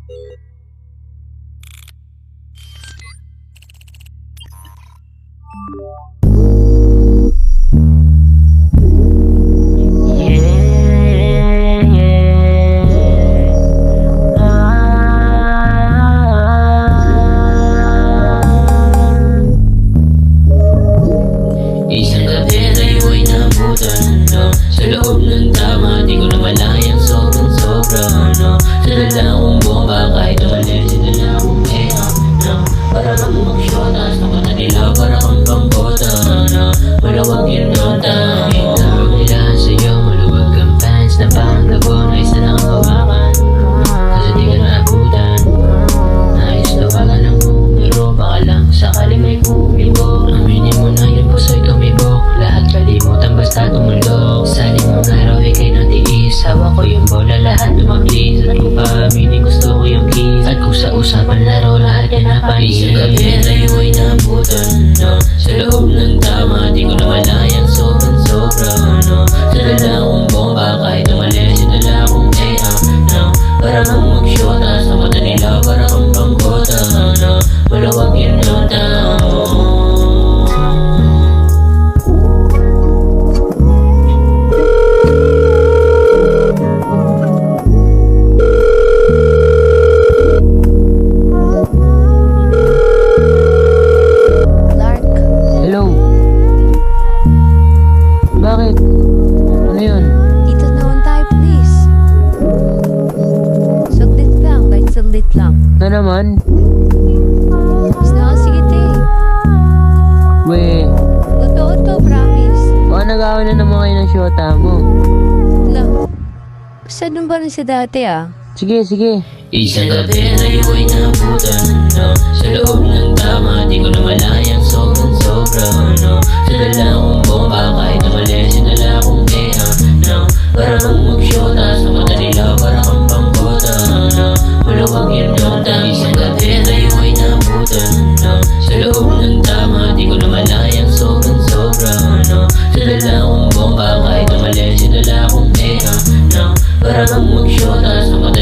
Isang gabi tayo'y nabutan, no? Sa loob ng tama, di ko na malayang sobrang no? Sa dala kong bomba, kahit umalis, sinala akong no? Para kang mag-shota, sa mata nila, para kang pangkota, no? Malawag yung nota, ang tawag nila sa'yo, maluwag kang fans na parang gabon, ay isa lang ang hawakan, kasi di ka naabutan. Nais tawagan ng numero, baka lang sakali may kumibok. Aminin mo na yung puso'y tumibok, lahat kalimutan basta tumulog. Sali mong araw ika'y natiis, hawak ko yung bola, lahat tumaglis. At kung paaminin gusto ko yung kiss, at kung sa usapan laro lahat yan napanis. Isang gabi tayo'y nabutan, no? Sa loob ng tama, di ko na malayang sobrang no? Sa dala kong bomba, kahit umalis, sinala akong no? Para kang mag-shota, sa mata nila, para kang pangkota, no? Malawag yung nota, Hello? Bakit? Ano yun? Dito naman tayo, please. Saglit lang, kahit saglit lang. Na naman? Mas sige, te. We, Totoo to, promise. baka nag-away na naman kayo ng syota mo. Lang. Basta dun ba rin sa dati, ah? Sige. Isang gabi tayo'y nabutan, no? Sa loob ng tama, di ko na malayang sobrang no? Sa dala kong bomba, kahit umalis, sinala akong no? Para kang mag-shota, sa mata nila, para kang pangkota, no? Malawag yung nota. Isang gabi tayo'y nabutan, no? Sa loob ng tama, di ko na malayang sobrang no? Sa dala kong bomba, kahit umalis, sinala akong no? Para kang mag-shota, sa mata